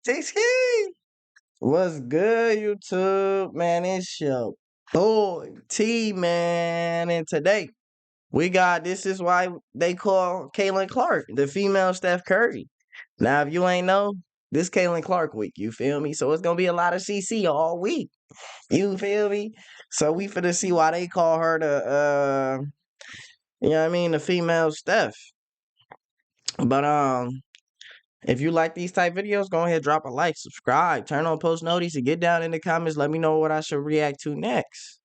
Ski. What's good, YouTube? Man, it's your boy T, man. And today we got this is why they call Caitlin Clark the female Steph Curry. Now, if you ain't know, this Caitlin Clark week, you feel me? So it's gonna be a lot of CC all week. You feel me? So we finna see why they call her the you know what I mean, the female Steph. But if you like these type videos, go ahead, drop a like, subscribe, turn on post notice, and get down in the comments. Let me know what I should react to next.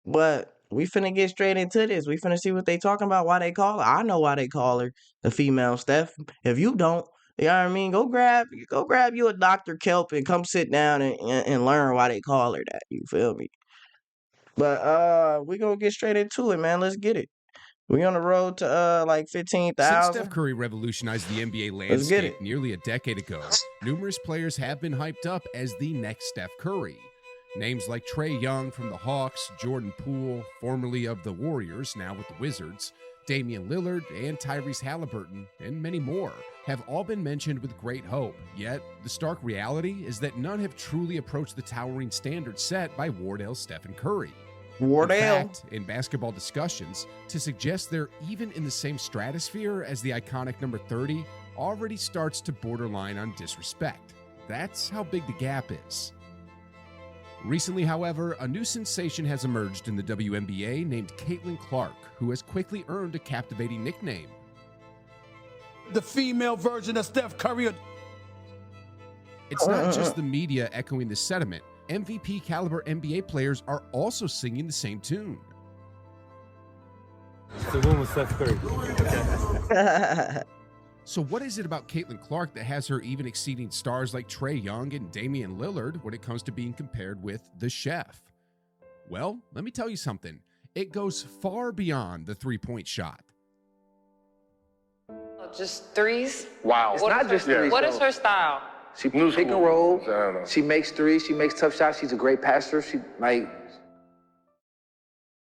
But we finna get straight into this. We finna see what they talking about, why they call her. I know why they call her the female Steph. If you don't, you know what I mean? Go grab you a Dr. Kelp and come sit down and learn why they call her that. You feel me? But we gonna get straight into it, man. Let's get it. We on the road to like 15,000. Since Steph Curry revolutionized the NBA Let's get landscape it. nearly a decade ago, numerous players have been hyped up as the next Steph Curry. Names like Trae Young from the Hawks, Jordan Poole, formerly of the Warriors, now with the Wizards, Damian Lillard, and Tyrese Halliburton, and many more, have all been mentioned with great hope. Yet, the stark reality is that none have truly approached the towering standard set by Wardell's Stephen Curry. Wardell. In fact, in basketball discussions, to suggest they're even in the same stratosphere as the iconic number 30 already starts to borderline on disrespect. That's how big the gap is. Recently, however, a new sensation has emerged in the WNBA named Caitlin Clark, who has quickly earned a captivating nickname. The female version of Steph Curry. It's not just the media echoing this sentiment. MVP caliber NBA players are also singing the same tune. It's the one with Steph Curry. Okay. So what is it about Caitlin Clark that has her even exceeding stars like Trae Young and Damian Lillard when it comes to being compared with the chef? Well, let me tell you something. It goes far beyond the three-point shot. Just threes? Wow. It's not just threes. What is her style? She pick and roll. She makes threes. She makes tough shots. She's a great passer.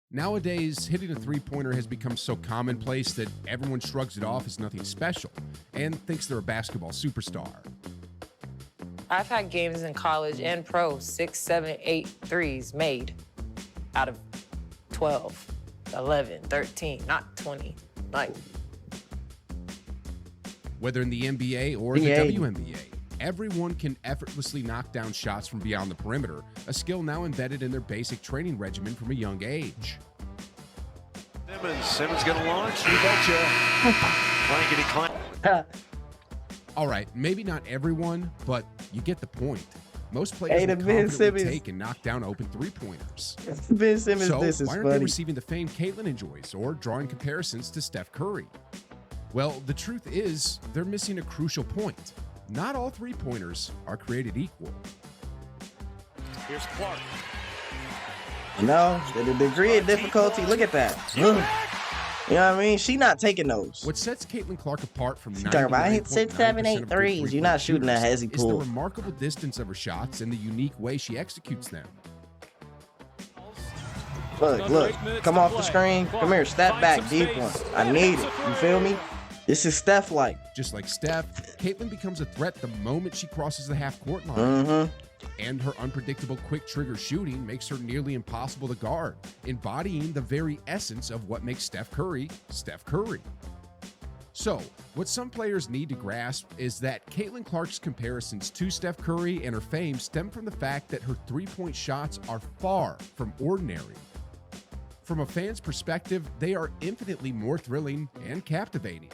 Nowadays, hitting a three-pointer has become so commonplace that everyone shrugs it off as nothing special and thinks they're a basketball superstar. I've had games in college and pro, 6, 7, 8 threes made out of 12, 11, 13, not 20. Like, whether in the NBA or the WNBA, everyone can effortlessly knock down shots from beyond the perimeter, a skill now embedded in their basic training regimen from a young age. Simmons gonna launch. You betcha. Blankety clank. All right, maybe not everyone, but you get the point. Most players Hey, will the Ben confidently Simmons. take and knock down open three-pointers. Ben Simmons, So this is why aren't they funny. receiving the fame Caitlin enjoys or drawing comparisons to Steph Curry? Well, the truth is they're missing a crucial point. Not all three-pointers are created equal. Here's Clark. No, the degree of difficulty, look at that. Look. You know what I mean? She not taking those. What sets Caitlin Clark apart from She talking about, I hit 6, 7, 8 99.9% of threes. good You're not shooting that shooters hezzy is the pool. remarkable distance of her shots and the unique way she executes them. Look. Come off the screen. Come here, step back, deep one. I need it. You feel me? This is Steph-like. Just like Steph, Caitlin becomes a threat the moment she crosses the half-court line. Mm-hmm. And her unpredictable quick trigger shooting makes her nearly impossible to guard, embodying the very essence of what makes Steph Curry, Steph Curry. So, what some players need to grasp is that Caitlin Clark's comparisons to Steph Curry and her fame stem from the fact that her three-point shots are far from ordinary. From a fan's perspective, they are infinitely more thrilling and captivating.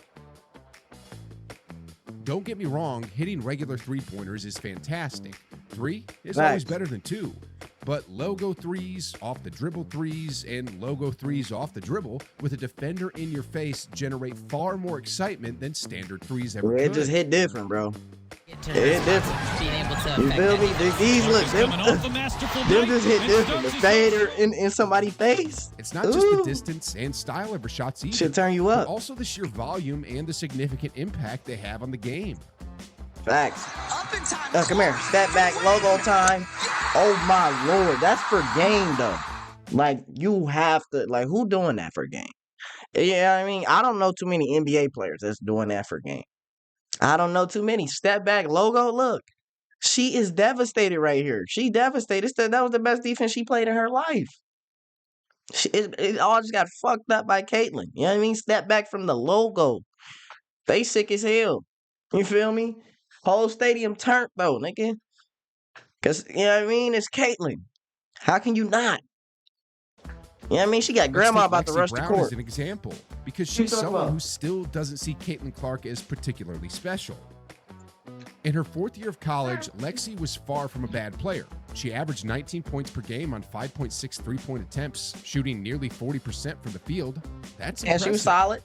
Don't get me wrong, hitting regular three-pointers is fantastic. 3 is always better than 2. But logo threes, off the dribble threes, and logo threes off the dribble with a defender in your face generate far more excitement than standard threes ever It could. just hit different, bro. It hit different. You feel me? These look, them just hit different. The fader in somebody's face. It's not just the distance and style of her shots either, Should turn you but up. also the sheer volume and the significant impact they have on the game. Facts. Come here. Step back. Logo time. Oh, my Lord. That's for game, though. Like, you have to. Like, who doing that for game? Yeah, I mean, I don't know too many NBA players that's doing that for game. I don't know too many. Step back logo. Look, she is devastated right here. She devastated. That was the best defense she played in her life. It all just got fucked up by Caitlyn. You know what I mean? Step back from the logo. They sick as hell. You feel me? Whole stadium turned though, nigga. Cause you know what I mean? It's Caitlyn. How can you not? You know what I mean? She got Let's grandma take about to Lexi rush the Brown court. as an example, because What you she's talking someone about? who still doesn't see Caitlin Clark as particularly special. In her 4th year of college, Lexi was far from a bad player. She averaged 19 points per game on 5.6 three-point attempts, shooting nearly 40% from the field. That's And impressive. she was solid.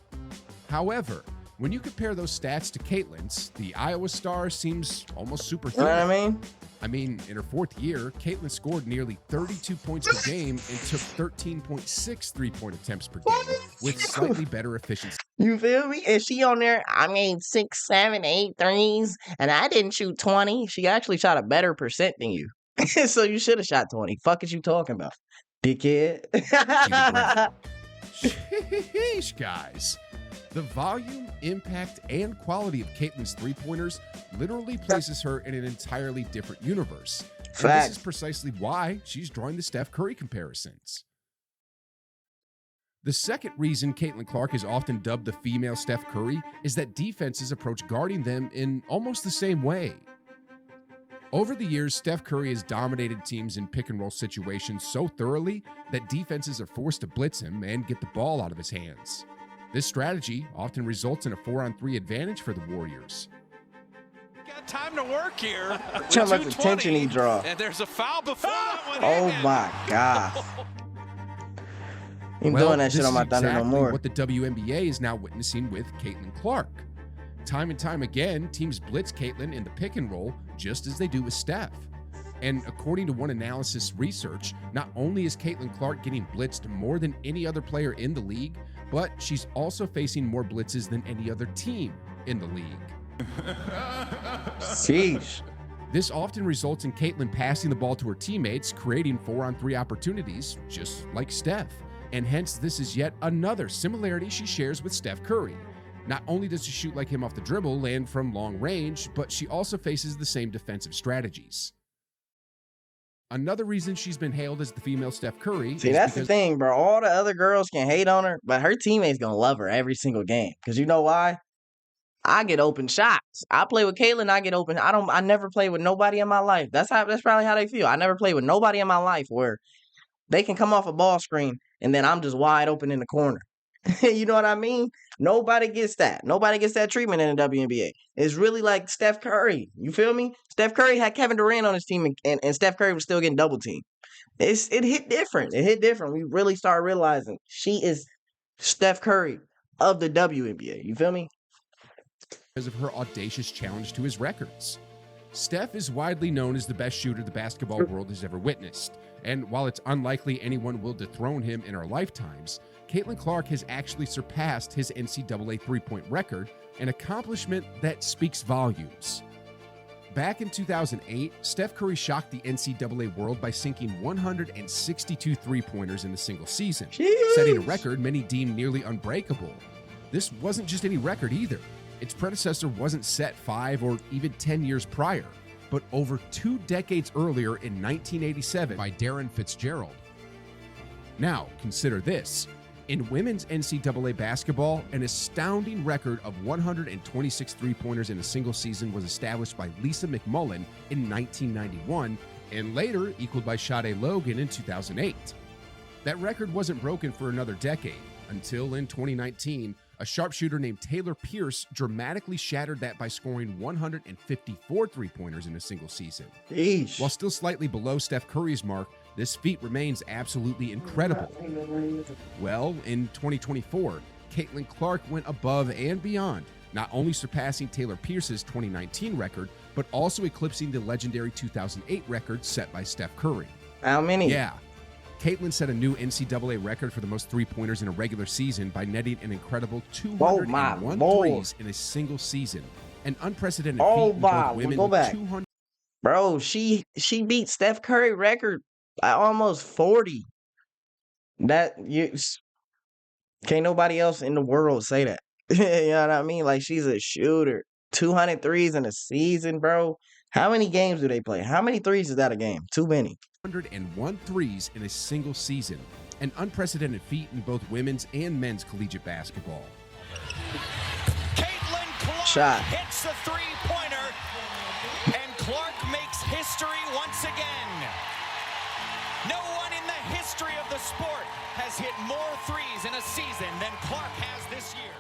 However, when you compare those stats to Caitlin's, the Iowa star seems almost You know superhuman. what I mean? I mean, in her 4th year, Caitlin scored nearly 32 points per game and took 13.6 three-point attempts per game with slightly better efficiency. You feel me? And she on there, I made 6, 7, 8 threes, and I didn't shoot 20. She actually shot a better percent than you. So you should have shot 20. Fuck is you talking about, dickhead? Sheesh, guys. The volume, impact, and quality of Caitlin's three-pointers literally places her in an entirely different universe. And this Facts. is precisely why she's drawing the Steph Curry comparisons. The second reason Caitlin Clark is often dubbed the female Steph Curry is that defenses approach guarding them in almost the same way. Over the years, Steph Curry has dominated teams in pick-and-roll situations so thoroughly that defenses are forced to blitz him and get the ball out of his hands. This strategy often results in a 4-on-3 advantage for the Warriors. Got time to work here. Look how much attention he draw. And there's a foul before that one. Oh hit. my god. Ain't doing that shit this on my is Thunder no exactly more. what the WNBA is now witnessing with Caitlin Clark. Time and time again, teams blitz Caitlin in the pick and roll just as they do with Steph. And according to one analysis research, not only is Caitlin Clark getting blitzed more than any other player in the league, but she's also facing more blitzes than any other team in the league. Sheesh. This often results in Caitlin passing the ball to her teammates, creating 4-on-3 opportunities, just like Steph. And hence, this is yet another similarity she shares with Steph Curry. Not only does she shoot like him off the dribble and from long range, but she also faces the same defensive strategies. Another reason she's been hailed as the female Steph Curry See, is that's the because thing, bro. All the other girls can hate on her, but her teammates gonna love her every single game. Cause you know why? I get open shots. I play with Caitlyn, I get open. I never play with nobody in my life. That's probably how they feel. I never play with nobody in my life where they can come off a ball screen and then I'm just wide open in the corner. You know what I mean? Nobody gets that. Nobody gets that treatment in the WNBA. It's really like Steph Curry. You feel me? Steph Curry had Kevin Durant on his team, and Steph Curry was still getting double teamed. It hit different. It hit different. We really started realizing she is Steph Curry of the WNBA. You feel me? of her audacious challenge to his records. Steph is widely known as the best shooter the basketball world has ever witnessed, and while it's unlikely anyone will dethrone him in our lifetimes, Caitlin Clark has actually surpassed his NCAA three-point record, an accomplishment that speaks volumes. Back in 2008, Steph Curry shocked the NCAA world by sinking 162 three-pointers in a single season, setting a record many deemed nearly unbreakable. This wasn't just any record either. Its predecessor wasn't set 5 or even 10 years prior, but over 2 decades earlier in 1987 by Darren Fitzgerald. Now, consider this. In women's NCAA basketball, an astounding record of 126 three-pointers in a single season was established by Lisa McMullen in 1991 and later equaled by Sade Logan in 2008. That record wasn't broken for another decade until in 2019, a sharpshooter named Taylor Pierce dramatically shattered that by scoring 154 three-pointers in a single season. Sheesh. While still slightly below Steph Curry's mark, this feat remains absolutely incredible. Well, in 2024, Caitlin Clark went above and beyond, not only surpassing Taylor Pierce's 2019 record, but also eclipsing the legendary 2008 record set by Steph Curry. How many? Yeah. Caitlin set a new NCAA record for the most three-pointers in a regular season by netting an incredible 201 threes in a single season. An unprecedented feat in both women go with back. 200. Bro, she beat Steph Curry record by almost 40. Can't nobody else in the world say that. You know what I mean? Like, she's a shooter. 200 threes in a season, bro. How many games do they play? How many threes is that a game? Too many. 101 threes in a single season, an unprecedented feat in both women's and men's collegiate basketball. Caitlin Clark Shot. hits the three-pointer, and Clark makes history once again. No one in the history of the sport has hit more threes in a season than Clark has this year.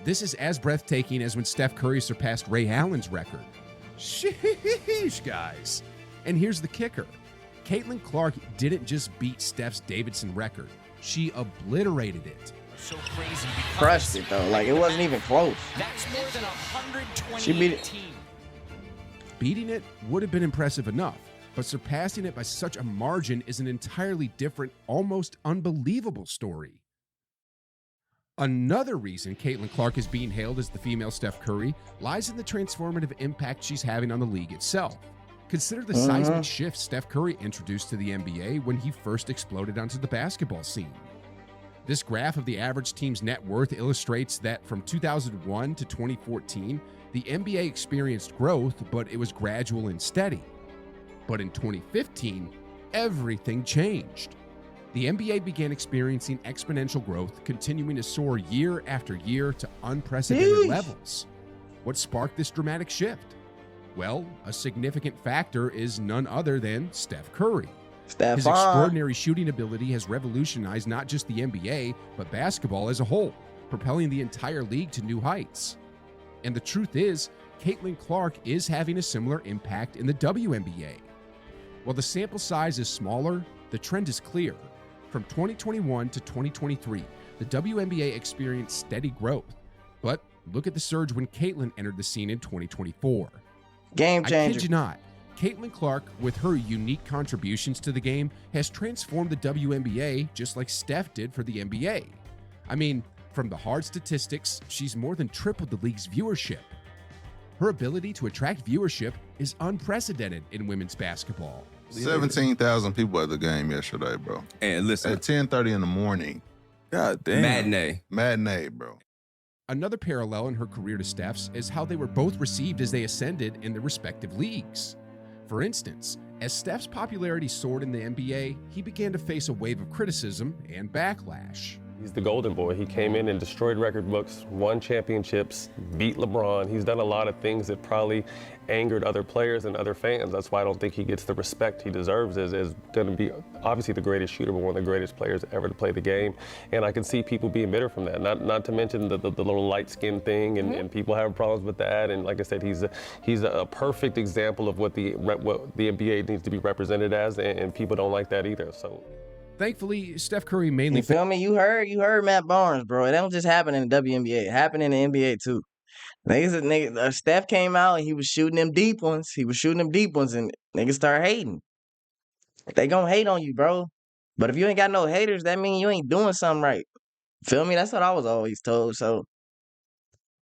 This is as breathtaking as when Steph Curry surpassed Ray Allen's record. Sheesh, guys. And here's the kicker. Caitlin Clark didn't just beat Steph's Davidson record. She obliterated it. So crazy because Crushed it, though. Like, it wasn't even close. that's more than 120 She beat it. team. Beating it would have been impressive enough, but surpassing it by such a margin is an entirely different, almost unbelievable story. Another reason Caitlin Clark is being hailed as the female Steph Curry lies in the transformative impact she's having on the league itself. Consider the seismic shift Steph Curry introduced to the NBA when he first exploded onto the basketball scene. This graph of the average team's net worth illustrates that from 2001 to 2014, the NBA experienced growth, but it was gradual and steady. But in 2015, everything changed. The NBA began experiencing exponential growth, continuing to soar year after year to unprecedented levels. What sparked this dramatic shift? Well, a significant factor is none other than Steph Curry. His extraordinary shooting ability has revolutionized not just the NBA, but basketball as a whole, propelling the entire league to new heights. And the truth is, Caitlin Clark is having a similar impact in the WNBA. While the sample size is smaller, the trend is clear. From 2021 to 2023, the WNBA experienced steady growth. But look at the surge when Caitlin entered the scene in 2024. Game changer. I kid you not. Caitlin Clark, with her unique contributions to the game, has transformed the WNBA just like Steph did for the NBA. I mean, from the hard statistics, she's more than tripled the league's viewership. Her ability to attract viewership is unprecedented in women's basketball. 17,000 people at the game yesterday, bro. And listen, At 10:30 in the morning. God damn. Matinee, bro. Another parallel in her career to Steph's is how they were both received as they ascended in their respective leagues. For instance, as Steph's popularity soared in the NBA, he began to face a wave of criticism and backlash. He's the golden boy. He came in and destroyed record books, won championships, beat LeBron. He's done a lot of things that probably angered other players and other fans. That's why I don't think he gets the respect he deserves as going to be obviously the greatest shooter, but one of the greatest players ever to play the game. And I can see people being bitter from that. Not to mention the little light skin thing, and people have problems with that. And like I said, he's a perfect example of what the NBA needs to be represented as, and people don't like that either. So. Thankfully, Steph Curry mainly... You feel me? You heard Matt Barnes, bro. It don't just happen in the WNBA. It happened in the NBA too. Steph came out and he was shooting them deep ones. And niggas start hating. They gonna hate on you, bro. But if you ain't got no haters, that means you ain't doing something right. Feel me? That's what I was always told. So,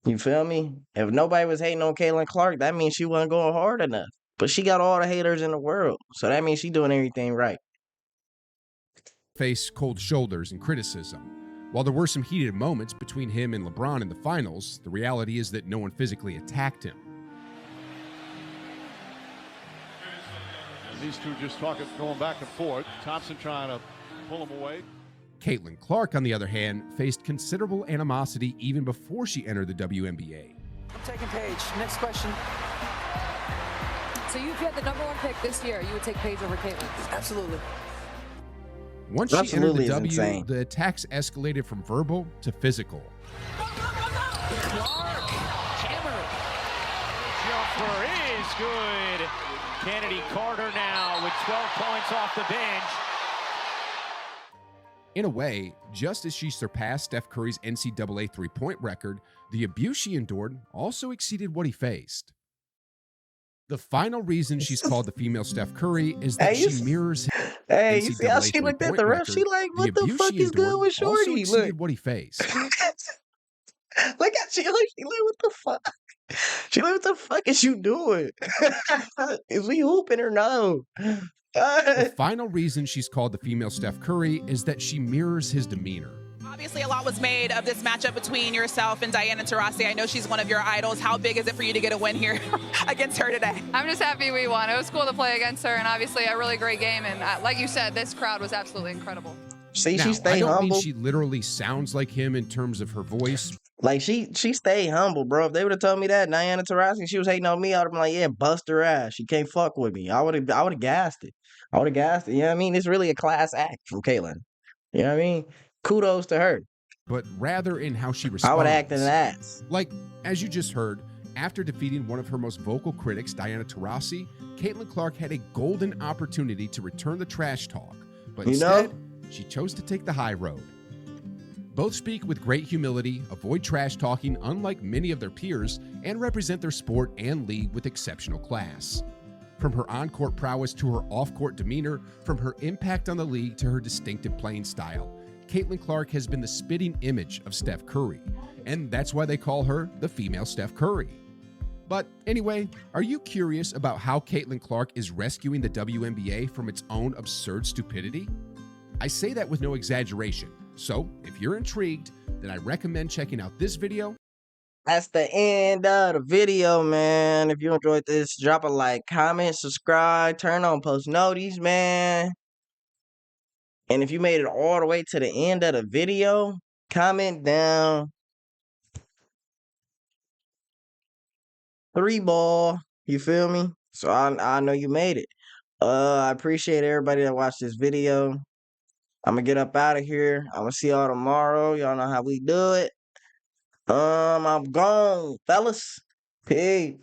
you feel me? If nobody was hating on Caitlin Clark, that means she wasn't going hard enough. But she got all the haters in the world. So that means she doing everything right. Face cold shoulders and criticism. While there were some heated moments between him and LeBron in the finals, the reality is that no one physically attacked him. These two just going back and forth. Thompson trying to pull him away. Caitlin Clark, on the other hand, faced considerable animosity even before she entered the WNBA. I'm taking Paige. Next question. So if you had the #1 pick this year, you would take Paige over Caitlin? Absolutely. Once she entered the W, insane. the attacks escalated from verbal to physical. Clark, hammer. Jumper is good. Kennedy Carter now with 12 points off the bench. In a way, just as she surpassed Steph Curry's NCAA three-point record, the abuse she endured also exceeded what he faced. The final reason she's called the female Steph Curry is that she mirrors his Hey, NCAA you see how she looked at the ref? She like, what the abuse fuck she is good endured with also Shorty? exceeded Look. what he faced. Look at she like, what the fuck? She like, what the fuck is you doing? Is we hooping or no? The final reason she's called the female Steph Curry is that she mirrors his demeanor. Obviously, a lot was made of this matchup between yourself and Diana Taurasi. I know she's one of your idols. How big is it for you to get a win here against her today? I'm just happy we won. It was cool to play against her, and obviously a really great game. And like you said, this crowd was absolutely incredible. See, Now, she I stay don't humble. mean she literally sounds like him in terms of her voice. Like she stayed humble, bro. If they would have told me that Diana Taurasi, she was hating on me, I would have been like, yeah, bust her ass. She can't fuck with me. I would have gassed it. I would have gassed it. You know what I mean? It's really a class act from Caitlin. You know what I mean? Kudos to her. But rather in how she responds. I would have acted an ass. Like, as you just heard, after defeating one of her most vocal critics, Diana Taurasi, Caitlin Clark had a golden opportunity to return the trash talk. But instead, she chose to take the high road. Both speak with great humility, avoid trash talking unlike many of their peers, and represent their sport and league with exceptional class. From her on-court prowess to her off-court demeanor, from her impact on the league to her distinctive playing style, Caitlin Clark has been the spitting image of Steph Curry, and that's why they call her the female Steph Curry. But anyway, are you curious about how Caitlin Clark is rescuing the WNBA from its own absurd stupidity? I say that with no exaggeration, so if you're intrigued, then I recommend checking out this video. That's the end of the video, man. If you enjoyed this, drop a like, comment, subscribe, turn on post notices, man. And if you made it all the way to the end of the video, comment down 3 ball. You feel me? So I know you made it. I appreciate everybody that watched this video. I'm gonna get up out of here. I'm gonna see y'all tomorrow. Y'all know how we do it. I'm gone, fellas. Peace.